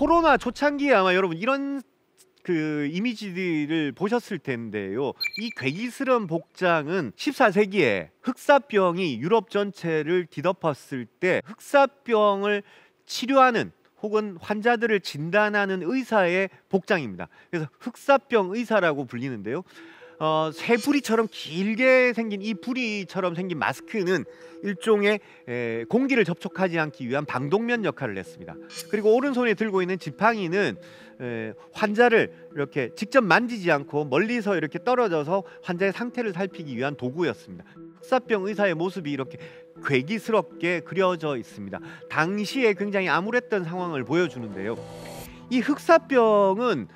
코로나 초창기에 아마 여러분 이런 그 이미지들을 보셨을 텐데요. 이 괴기스러운 복장은 14세기에 흑사병이 유럽 전체를 뒤덮었을 때 흑사병을 치료하는 혹은 환자들을 진단하는 의사의 복장입니다. 그래서 흑사병 의사라고 불리는데요. 새 부리처럼 길게 생긴 이 부리처럼 생긴 마스크는 일종의 공기를 접촉하지 않기 위한 방독면 역할을 했습니다. 그리고 오른손에 들고 있는 지팡이는 환자를 이렇게 직접 만지지 않고 멀리서 이렇게 떨어져서 환자의 상태를 살피기 위한 도구였습니다. 흑사병 의사의 모습이 이렇게 괴기스럽게 그려져 있습니다. 당시에 굉장히 암울했던 상황을 보여주는데요. 이 흑사병은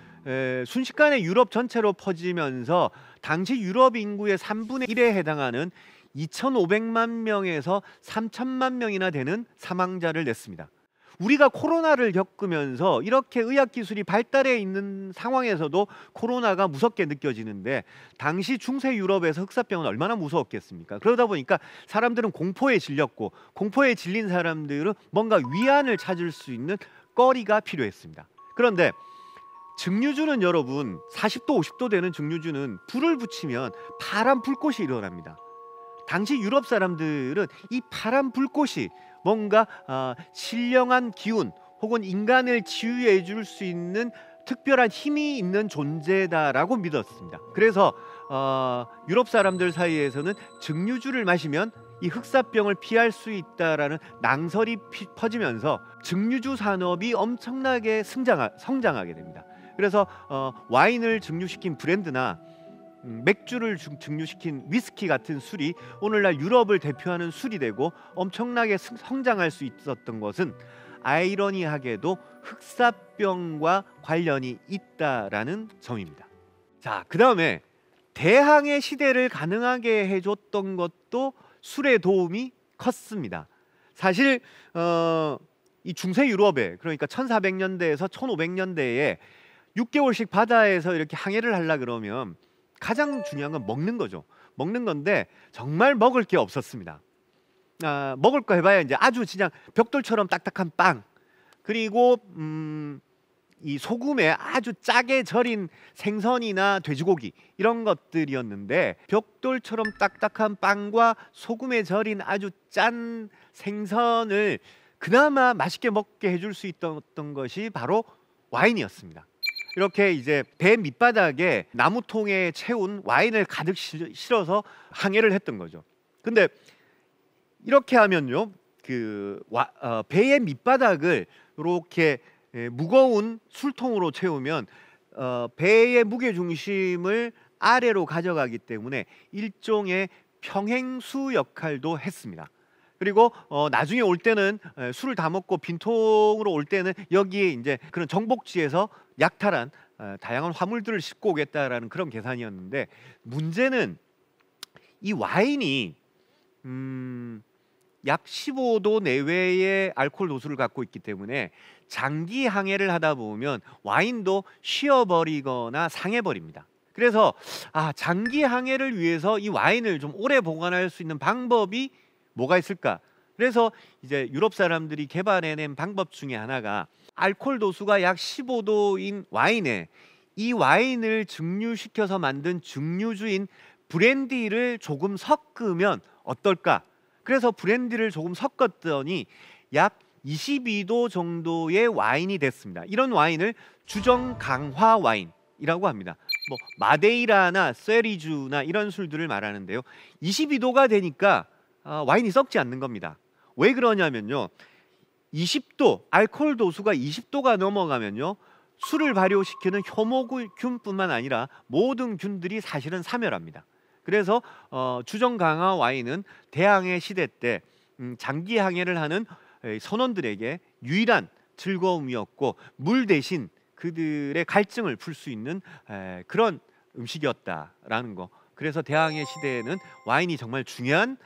순식간에 유럽 전체로 퍼지면서 당시 유럽 인구의 3분의 1에 해당하는 2,500만 명에서 3,000만 명이나 되는 사망자를 냈습니다. 우리가 코로나를 겪으면서 이렇게 의학기술이 발달해 있는 상황에서도 코로나가 무섭게 느껴지는데 당시 중세 유럽에서 흑사병은 얼마나 무서웠겠습니까? 그러다 보니까 사람들은 공포에 질렸고 공포에 질린 사람들은 뭔가 위안을 찾을 수 있는 거리가 필요했습니다. 그런데 증류주는 여러분 40도 50도 되는 증류주는 불을 붙이면 파란 불꽃이 일어납니다. 당시 유럽 사람들은 이 파란 불꽃이 뭔가 신령한 기운 혹은 인간을 치유해 줄 수 있는 특별한 힘이 있는 존재다라고 믿었습니다. 그래서 유럽 사람들 사이에서는 증류주를 마시면 이 흑사병을 피할 수 있다라는 낭설이 퍼지면서 증류주 산업이 엄청나게 성장하게 됩니다. 그래서 와인을 증류시킨 브랜드나 맥주를 증류시킨 위스키 같은 술이 오늘날 유럽을 대표하는 술이 되고 엄청나게 성장할 수 있었던 것은 아이러니하게도 흑사병과 관련이 있다라는 점입니다. 자, 그 다음에 대항해 시대를 가능하게 해줬던 것도 술의 도움이 컸습니다. 사실 이 중세 유럽에 그러니까 1400년대에서 1500년대에 6개월씩 바다에서 이렇게 항해를 하려 그러면 가장 중요한 건 먹는 거죠. 먹는 건데 정말 먹을 게 없었습니다. 먹을 거 해봐야 이제 아주 그냥 벽돌처럼 딱딱한 빵, 그리고 이 소금에 아주 짜게 절인 생선이나 돼지고기 이런 것들이었는데 벽돌처럼 딱딱한 빵과 소금에 절인 아주 짠 생선을 그나마 맛있게 먹게 해줄 수 있었던 것이 바로 와인이었습니다. 이렇게 이제 배 밑바닥에 나무통에 채운 와인을 가득 실어서 항해를 했던 거죠. 근데 이렇게 하면요, 배의 밑바닥을 이렇게 무거운 술통으로 채우면 배의 무게 중심을 아래로 가져가기 때문에 일종의 평행수 역할도 했습니다. 그리고 나중에 올 때는 술을 다 먹고 빈통으로 올 때는 여기에 이제 그런 정복지에서 약탈한 다양한 화물들을 싣고 오겠다라는 그런 계산이었는데, 문제는 이 와인이 약 15도 내외의 알코올 도수를 갖고 있기 때문에 장기 항해를 하다 보면 와인도 쉬어버리거나 상해버립니다. 그래서 장기 항해를 위해서 이 와인을 좀 오래 보관할 수 있는 방법이 뭐가 있을까? 그래서 이제 유럽 사람들이 개발해낸 방법 중에 하나가 알코올 도수가 약 15도인 와인에 이 와인을 증류시켜서 만든 증류주인 브랜디를 조금 섞으면 어떨까? 그래서 브랜디를 조금 섞었더니 약 22도 정도의 와인이 됐습니다. 이런 와인을 주정 강화 와인이라고 합니다. 뭐 마데이라나 세리주나 이런 술들을 말하는데요. 22도가 되니까 와인이 썩지 않는 겁니다. 왜 그러냐면요, 20도, 알코올 도수가 20도가 넘어가면요, 술을 발효시키는 효모균뿐만 아니라 모든 균들이 사실은 사멸합니다. 그래서 주정 강화 와인은 대항해 시대 때 장기 항해를 하는 선원들에게 유일한 즐거움이었고, 물 대신 그들의 갈증을 풀 수 있는 그런 음식이었다라는 거. 그래서 대항해 시대에는 와인이 정말 중요한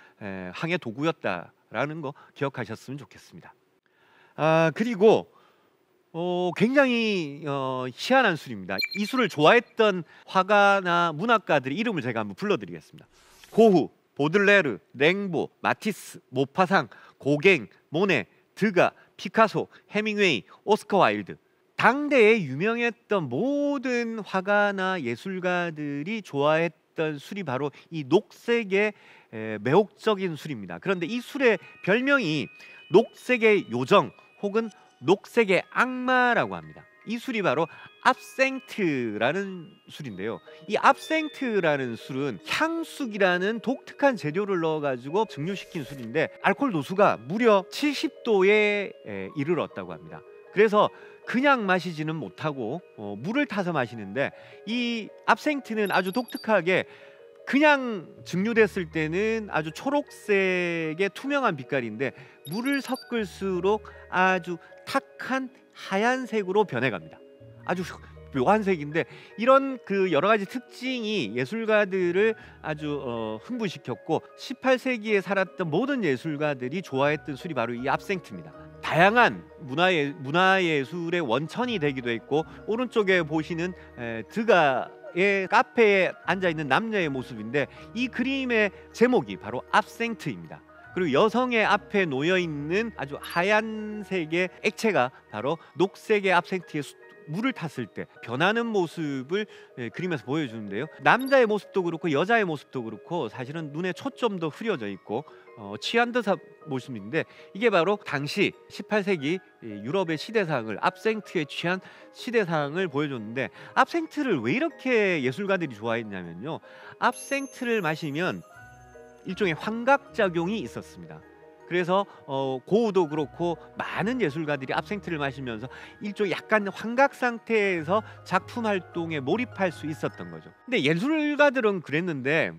항해 도구였다라는 거 기억하셨으면 좋겠습니다. 그리고 굉장히 희한한 술입니다. 이 술을 좋아했던 화가나 문학가들의 이름을 제가 한번 불러드리겠습니다. 고흐, 보들레르, 랭보, 마티스, 모파상, 고갱, 모네, 드가, 피카소, 해밍웨이, 오스카 와일드 당대에 유명했던 모든 화가나 예술가들이 좋아했던 술이 바로 이 녹색의 매혹적인 술입니다. 그런데 이 술의 별명이 녹색의 요정 혹은 녹색의 악마라고 합니다. 이 술이 바로 압생트라는 술인데요. 이 압생트라는 술은 향숙이라는 독특한 재료를 넣어가지고 증류시킨 술인데 알코올 도수가 무려 70도에 이르렀다고 합니다. 그래서 그냥 마시지는 못하고 물을 타서 마시는데 이 압생트는 아주 독특하게 그냥 증류됐을 때는 아주 초록색의 투명한 빛깔인데 물을 섞을수록 아주 탁한 하얀색으로 변해갑니다. 아주 묘한 색인데 이런 그 여러 가지 특징이 예술가들을 아주 흥분시켰고 18세기에 살았던 모든 예술가들이 좋아했던 술이 바로 이 압생트입니다. 다양한 문화예술의 원천이 되기도 했고 오른쪽에 보시는 드가의 카페에 앉아있는 남녀의 모습인데 이 그림의 제목이 바로 압생트입니다. 그리고 여성의 앞에 놓여있는 아주 하얀색의 액체가 바로 녹색의 압생트에 물을 탔을 때 변하는 모습을 그림에서 보여주는데요. 남자의 모습도 그렇고 여자의 모습도 그렇고 사실은 눈에 초점도 흐려져 있고 취한 듯한 모습인데 이게 바로 당시 18세기 유럽의 시대상을 압생트에 취한 시대상을 보여줬는데 압생트를 왜 이렇게 예술가들이 좋아했냐면요. 압생트를 마시면 일종의 환각작용이 있었습니다. 그래서 고우도 그렇고 많은 예술가들이 압생트를 마시면서 일종의 약간 환각 상태에서 작품 활동에 몰입할 수 있었던 거죠. 근데 예술가들은 그랬는데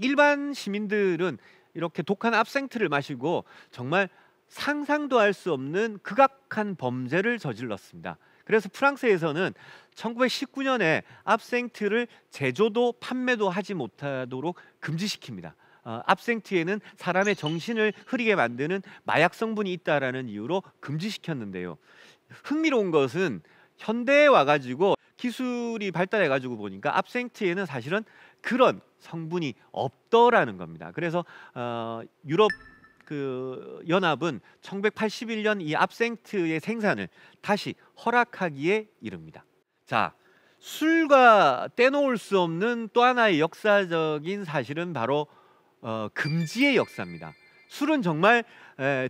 일반 시민들은 이렇게 독한 압생트를 마시고 정말 상상도 할 수 없는 극악한 범죄를 저질렀습니다. 그래서 프랑스에서는 1919년에 압생트를 제조도 판매도 하지 못하도록 금지시킵니다. 압생트에는 사람의 정신을 흐리게 만드는 마약 성분이 있다라는 이유로 금지시켰는데요. 흥미로운 것은 현대에 와가지고 기술이 발달해가지고 보니까 압생트에는 사실은 그런 성분이 없더라는 겁니다. 그래서 유럽 연합은 1981년 이 압생트의 생산을 다시 허락하기에 이릅니다. 자, 술과 떼놓을 수 없는 또 하나의 역사적인 사실은 바로 금지의 역사입니다. 술은 정말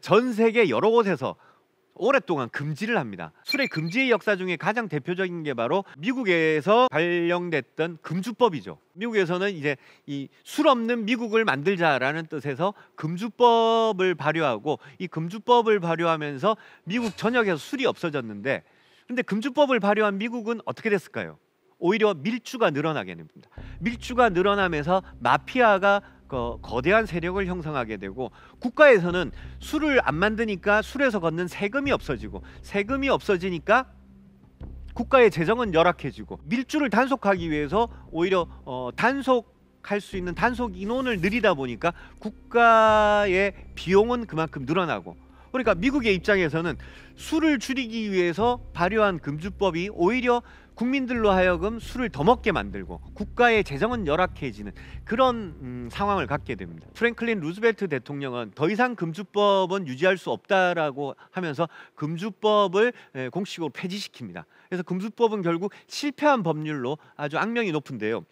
전 세계 여러 곳에서 오랫동안 금지를 합니다. 술의 금지의 역사 중에 가장 대표적인 게 바로 미국에서 발령됐던 금주법이죠. 미국에서는 이제 이 술 없는 미국을 만들자라는 뜻에서 금주법을 발효하고 이 금주법을 발효하면서 미국 전역에서 술이 없어졌는데 근데 금주법을 발효한 미국은 어떻게 됐을까요? 오히려 밀주가 늘어나게 됩니다. 밀주가 늘어나면서 마피아가 거대한 세력을 형성하게 되고 국가에서는 술을 안 만드니까 술에서 걷는 세금이 없어지고 세금이 없어지니까 국가의 재정은 열악해지고 밀주를 단속하기 위해서 오히려 단속할 수 있는 단속 인원을 늘리다 보니까 국가의 비용은 그만큼 늘어나고 그러니까 미국의 입장에서는 술을 줄이기 위해서 발효한 금주법이 오히려 국민들로 하여금 술을 더 먹게 만들고 국가의 재정은 열악해지는 그런 상황을 갖게 됩니다. 프랭클린 루즈벨트 대통령은 더 이상 금주법은 유지할 수 없다라고 하면서 금주법을 공식적으로 폐지시킵니다. 그래서 금주법은 결국 실패한 법률로 아주 악명이 높은데요.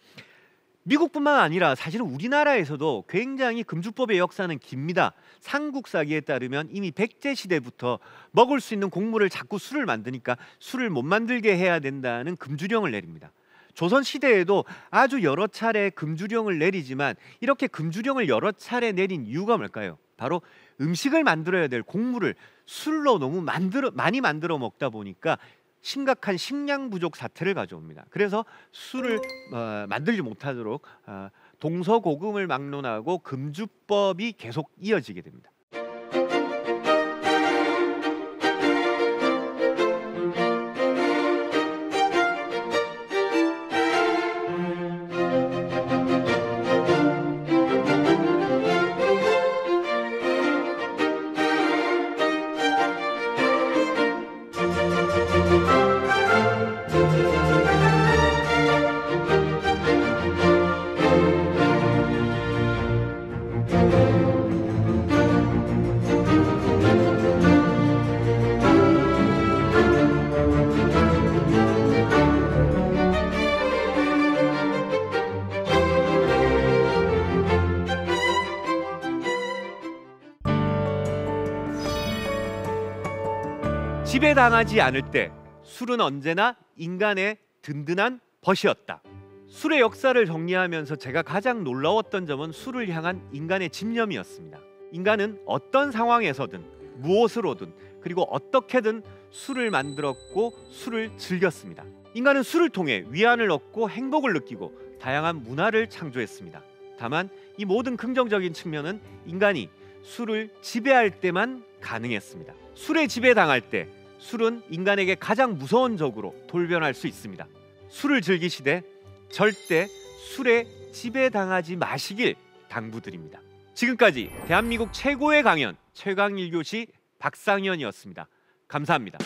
미국뿐만 아니라 사실은 우리나라에서도 굉장히 금주법의 역사는 깁니다. 삼국사기에 따르면 이미 백제 시대부터 먹을 수 있는 곡물을 자꾸 술을 만드니까 술을 못 만들게 해야 된다는 금주령을 내립니다. 조선 시대에도 아주 여러 차례 금주령을 내리지만 이렇게 금주령을 여러 차례 내린 이유가 뭘까요? 바로 음식을 만들어야 될 곡물을 술로 너무 많이 만들어 먹다 보니까 심각한 식량 부족 사태를 가져옵니다. 그래서 술을 만들지 못하도록 동서고금을 막론하고 금주법이 계속 이어지게 됩니다. 지배당하지 않을 때 술은 언제나 인간의 든든한 벗이었다. 술의 역사를 정리하면서 제가 가장 놀라웠던 점은 술을 향한 인간의 집념이었습니다. 인간은 어떤 상황에서든 무엇으로든 그리고 어떻게든 술을 만들었고 술을 즐겼습니다. 인간은 술을 통해 위안을 얻고 행복을 느끼고 다양한 문화를 창조했습니다. 다만 이 모든 긍정적인 측면은 인간이 술을 지배할 때만 가능했습니다. 술에 지배당할 때 술은 인간에게 가장 무서운 적으로 돌변할 수 있습니다. 술을 즐기시되 절대 술에 지배당하지 마시길 당부드립니다. 지금까지 대한민국 최고의 강연 최강1교시 박상현이었습니다. 감사합니다.